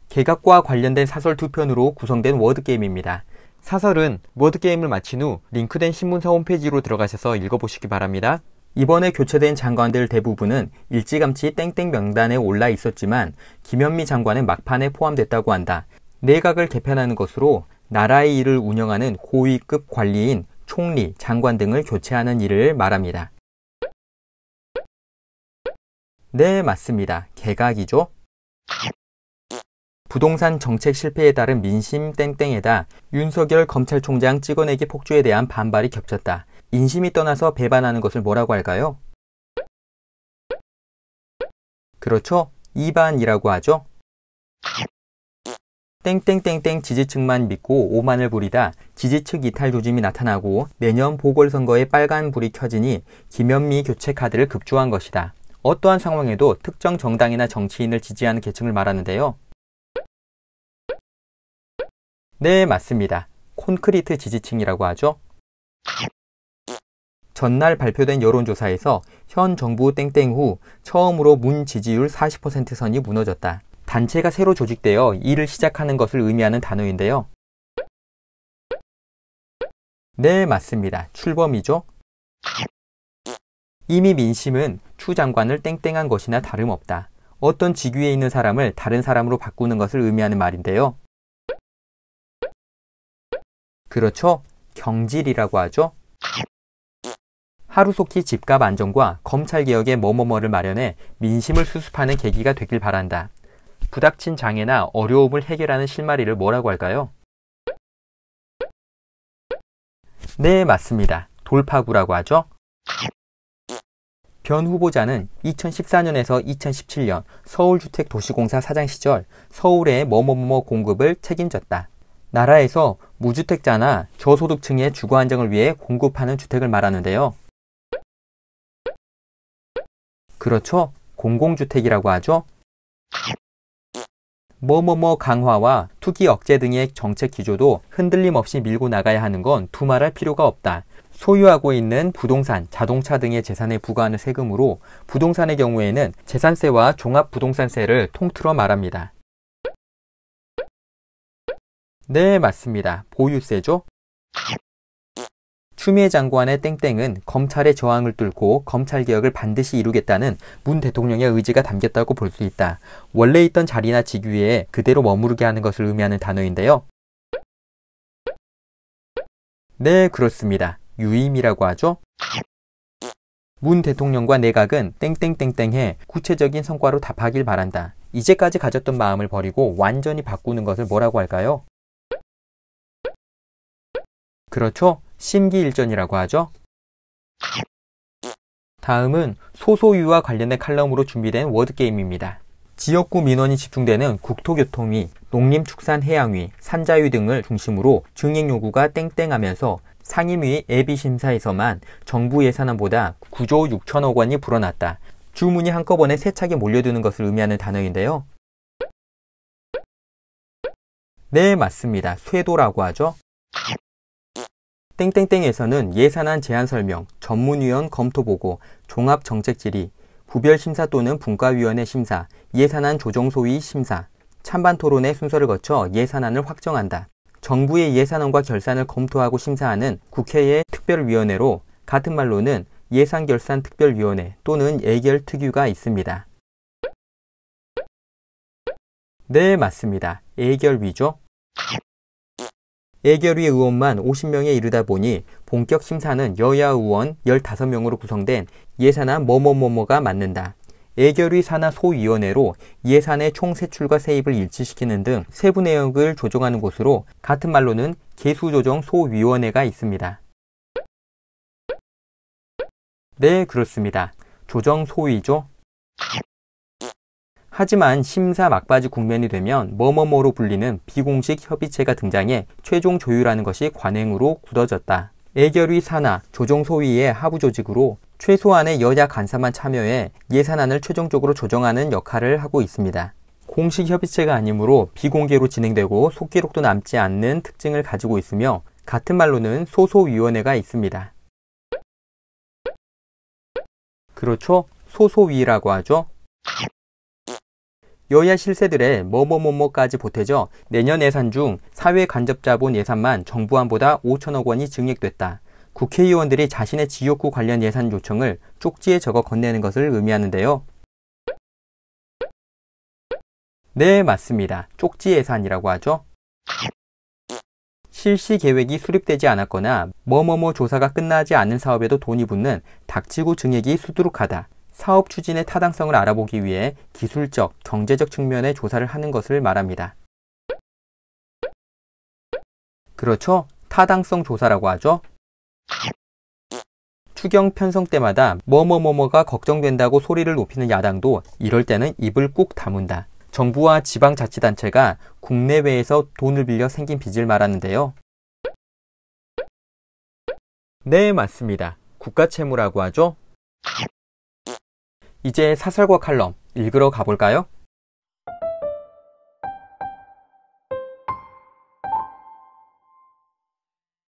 개각과 관련된 사설 2편으로 구성된 워드게임입니다. 사설은 워드게임을 마친 후 링크된 신문사 홈페이지로 들어가셔서 읽어보시기 바랍니다. 이번에 교체된 장관들 대부분은 일찌감치 땡땡 명단에 올라 있었지만 김현미 장관은 막판에 포함됐다고 한다. 내각을 개편하는 것으로 나라의 일을 운영하는 고위급 관리인 총리, 장관 등을 교체하는 일을 말합니다. 네, 맞습니다. 개각이죠. 부동산 정책 실패에 따른 민심 땡땡에다 윤석열 검찰총장 찍어내기 폭주에 대한 반발이 겹쳤다. 인심이 떠나서 배반하는 것을 뭐라고 할까요? 그렇죠. 이반이라고 하죠. 땡땡땡땡 지지층만 믿고 오만을 부리다 지지층 이탈 조짐이 나타나고 내년 보궐선거에 빨간불이 켜지니 김현미 교체 카드를 급조한 것이다. 어떠한 상황에도 특정 정당이나 정치인을 지지하는 계층을 말하는데요. 네, 맞습니다. 콘크리트 지지층이라고 하죠. 전날 발표된 여론조사에서 현 정부 땡땡 후 처음으로 문 지지율 40% 선이 무너졌다. 단체가 새로 조직되어 일을 시작하는 것을 의미하는 단어인데요. 네, 맞습니다. 출범이죠. 이미 민심은 추 장관을 땡땡한 것이나 다름없다. 어떤 직위에 있는 사람을 다른 사람으로 바꾸는 것을 의미하는 말인데요. 그렇죠. 경질이라고 하죠. 하루속히 집값 안정과 검찰개혁의 뭐뭐뭐를 마련해 민심을 수습하는 계기가 되길 바란다. 부닥친 장애나 어려움을 해결하는 실마리를 뭐라고 할까요? 네, 맞습니다. 돌파구라고 하죠. 변 후보자는 2014년에서 2017년 서울주택도시공사 사장 시절 서울의 뭐뭐뭐 공급을 책임졌다. 나라에서 무주택자나 저소득층의 주거 안정을 위해 공급하는 주택을 말하는데요. 그렇죠. 공공주택이라고 하죠. 뭐뭐뭐 강화와 투기 억제 등의 정책 기조도 흔들림 없이 밀고 나가야 하는 건 두말할 필요가 없다. 소유하고 있는 부동산, 자동차 등의 재산에 부과하는 세금으로 부동산의 경우에는 재산세와 종합부동산세를 통틀어 말합니다. 네, 맞습니다. 보유세죠. 추미애 장관의 땡땡은 검찰의 저항을 뚫고 검찰개혁을 반드시 이루겠다는 문 대통령의 의지가 담겼다고 볼 수 있다. 원래 있던 자리나 직위에 그대로 머무르게 하는 것을 의미하는 단어인데요. 네, 그렇습니다. 유임이라고 하죠. 문 대통령과 내각은 땡땡땡땡해 구체적인 성과로 답하길 바란다. 이제까지 가졌던 마음을 버리고 완전히 바꾸는 것을 뭐라고 할까요? 그렇죠. 심기일전이라고 하죠. 다음은 소소유와 관련된 칼럼으로 준비된 워드게임입니다. 지역구 민원이 집중되는 국토교통위, 농림축산해양위, 산자위 등을 중심으로 증액 요구가 땡땡하면서 상임위 예비심사에서만 정부 예산안보다 9조 6천억 원이 불어났다. 주문이 한꺼번에 세차게 몰려드는 것을 의미하는 단어인데요. 네, 맞습니다. 쇄도라고 하죠. 땡땡땡에서는 예산안 제안 설명, 전문위원 검토보고, 종합정책질의, 부별심사 또는 분과위원회 심사, 예산안 조정소위 심사, 찬반토론의 순서를 거쳐 예산안을 확정한다. 정부의 예산안과 결산을 검토하고 심사하는 국회의 특별위원회로 같은 말로는 예산결산특별위원회 또는 예결특위가 있습니다. 네, 맞습니다. 예결위죠. 예결위 의원만 50명에 이르다 보니 본격 심사는 여야 의원 15명으로 구성된 예산안 뭐뭐뭐뭐가 맡는다. 예결위 산하 소위원회로 예산의 총 세출과 세입을 일치시키는 등 세부 내역을 조정하는 곳으로 같은 말로는 계수조정소위원회가 있습니다. 네, 그렇습니다. 조정소위죠. 하지만 심사 막바지 국면이 되면 뭐뭐뭐로 불리는 비공식 협의체가 등장해 최종 조율하는 것이 관행으로 굳어졌다. 예결위 산하 조정소위의 하부조직으로 최소한의 여야 간사만 참여해 예산안을 최종적으로 조정하는 역할을 하고 있습니다. 공식 협의체가 아니므로 비공개로 진행되고 속기록도 남지 않는 특징을 가지고 있으며 같은 말로는 소소위원회가 있습니다. 그렇죠? 소소위라고 하죠. 여야 실세들의 뭐뭐뭐뭐까지 보태져 내년 예산 중 사회간접자본 예산만 정부안보다 5천억 원이 증액됐다. 국회의원들이 자신의 지역구 관련 예산 요청을 쪽지에 적어 건네는 것을 의미하는데요. 네, 맞습니다. 쪽지 예산이라고 하죠. 실시 계획이 수립되지 않았거나 뭐뭐뭐 조사가 끝나지 않은 사업에도 돈이 붙는 닥치고 증액이 수두룩하다. 사업 추진의 타당성을 알아보기 위해 기술적, 경제적 측면의 조사를 하는 것을 말합니다. 그렇죠? 타당성 조사라고 하죠. 추경 편성 때마다 뭐뭐뭐뭐가 걱정된다고 소리를 높이는 야당도 이럴 때는 입을 꾹 다문다. 정부와 지방자치단체가 국내외에서 돈을 빌려 생긴 빚을 말하는데요. 네, 맞습니다. 국가채무라고 하죠. 이제 사설과 칼럼 읽으러 가볼까요?